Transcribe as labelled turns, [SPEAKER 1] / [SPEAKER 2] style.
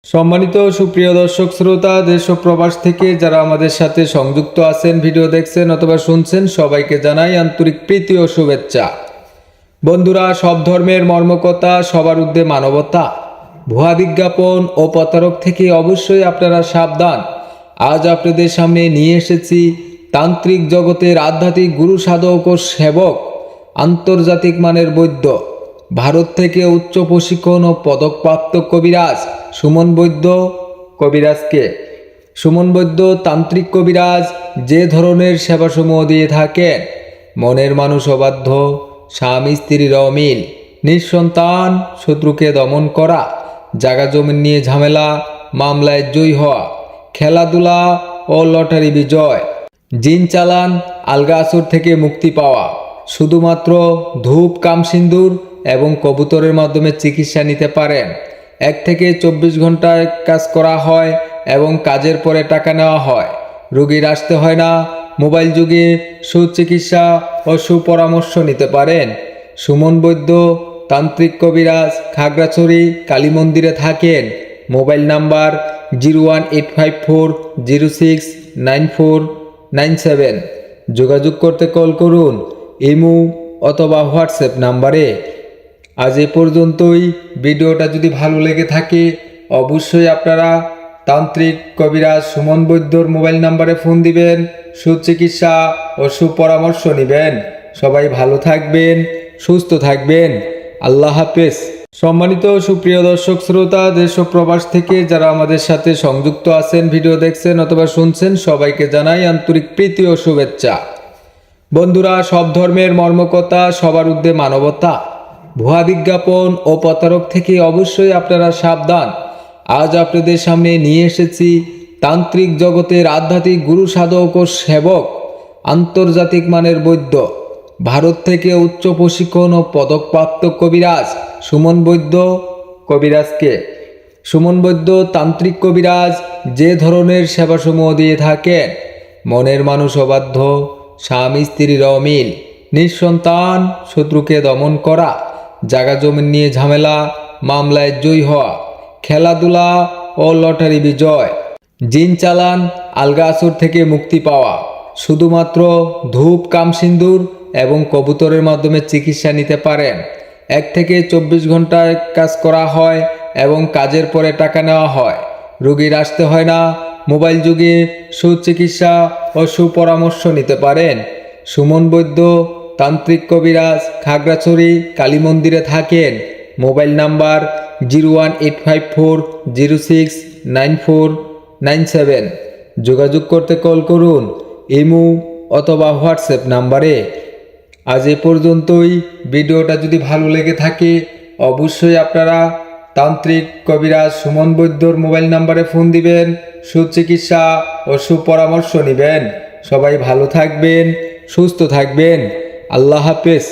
[SPEAKER 1] সম্মানিত সুপ্রিয় দর্শক শ্রোতা, দেশ ও প্রবাস থেকে যারা আমাদের সাথে সংযুক্ত আছেন, ভিডিও দেখছেন অথবা শুনছেন, সবাইকে জানাই আন্তরিক প্রীতি ও শুভেচ্ছা। বন্ধুরা, সব ধর্মের মর্মকথা, সবার ঊর্ধ্বে মানবতা, ভুয়া বিজ্ঞাপন ও প্রতারক থেকে অবশ্যই আপনারা সাবধান। আজ আপনাদের সামনে নিয়ে এসেছি তান্ত্রিক জগতের আধ্যাত্মিক গুরু সাধক ও সেবক, আন্তর্জাতিক মানের বৈদ্য, ভারত থেকে উচ্চ প্রশিক্ষণ ও পদকপ্রাপ্ত কবিরাজ সুমন বৈদ্য কবিরাজকে। সুমন বৈদ্য তান্ত্রিক কবিরাজ যে ধরনের সেবাসমূহ দিয়ে থাকেন, মনের মানুষ অবাধ্য, স্বামী স্ত্রীর অমিল, নিঃসন্তান, শত্রুকে দমন করা, জাগা জমিন নিয়ে ঝামেলা, মামলায় জয়ী হওয়া, খেলাধুলা ও লটারি বিজয়, জিন চালান, আলগা আসর থেকে মুক্তি পাওয়া, শুধুমাত্র ধূপ, কামসিন্দুর এবং কবুতরের মাধ্যমে চিকিৎসা নিতে পারেন। 1 থেকে 24 ঘন্টায় কাজ করা হয় এবং কাজের পরে টাকা নেওয়া হয়। রোগীর আসতে হয় না। মোবাইল যুগে সুচিকিৎসা ও সুপরামর্শ নিতে পারেন। সুমন বৈদ্য তান্ত্রিক কবিরাজ খাগড়াছড়ি কালী মন্দিরে থাকেন। Mobile number 01854069497। যোগাযোগ করতে কল করুন ইমো অথবা হোয়াটসঅ্যাপ নাম্বারে। আজ এ পর্যন্তই। ভিডিওটা যদি ভালো লেগে থাকে অবশ্যই আপনারা তান্ত্রিক কবিরাজ সুমন বৈদ্যর মোবাইল নাম্বারে ফোন দিবেন, সুচিকিৎসা ও সুপরামর্শ নেবেন। সবাই ভালো থাকবেন, সুস্থ থাকবেন। আল্লাহ হাফেজ। সম্মানিত সুপ্রিয় দর্শক শ্রোতা, দেশ ও প্রবাস থেকে যারা আমাদের সাথে সংযুক্ত আছেন, ভিডিও দেখছেন অথবা শুনছেন, সবাইকে জানাই আন্তরিক প্রীতি ও শুভেচ্ছা। বন্ধুরা, সব ধর্মের মর্মকথা, সবার ঊর্ধ্বে মানবতা, ভুয়া বিজ্ঞাপন ও প্রতারক থেকে অবশ্যই আপনারা সাবধান। আজ আপনাদের সামনে নিয়ে এসেছি তান্ত্রিক জগতের আধ্যাত্মিক গুরু সাধক ও সেবক, আন্তর্জাতিক মানের বৈদ্য, ভারত থেকে উচ্চ প্রশিক্ষণ ও পদকপ্রাপ্ত কবিরাজ সুমন বৈদ্য কবিরাজকে। সুমন বৈদ্য তান্ত্রিক কবিরাজ যে ধরনের সেবাসমূহ দিয়ে থাকেন, মনের মানুষ অবাধ্য, স্বামী স্ত্রীর অমিল, নিঃসন্তান, শত্রুকে দমন করা, জাগা জমিন নিয়ে ঝামেলা, মামলায় জয়ী হওয়া, খেলাধুলা ও লটারি বিজয়, জিন চালান, আলগা আসর থেকে মুক্তি পাওয়া, শুধুমাত্র ধূপ, কামসিন্দুর এবং কবুতরের মাধ্যমে চিকিৎসা নিতে পারেন। 1 থেকে 24 ঘন্টায় কাজ করা হয় এবং কাজের পরে টাকা নেওয়া হয়। রোগীর আসতে হয় না। মোবাইল যুগে সুচিকিৎসা ও সুপরামর্শ নিতে পারেন। সুমন বৈদ্য তান্ত্রিক কবিরাজ খাগড়াছড়ি কালী মন্দিরে থাকেন। Mobile number 01854069497। যোগাযোগ করতে কল করুন ইমো অথবা হোয়াটসঅ্যাপ নাম্বারে। আজ এ পর্যন্তই। ভিডিওটা যদি ভালো লেগে থাকে অবশ্যই আপনারা তান্ত্রিক কবিরাজ সুমন বৈদ্যর মোবাইল নাম্বারে ফোন দিবেন, সুচিকিৎসা ও সুপরামর্শ নেবেন। সবাই ভালো থাকবেন, সুস্থ থাকবেন। আল্লাহ হাফেজ।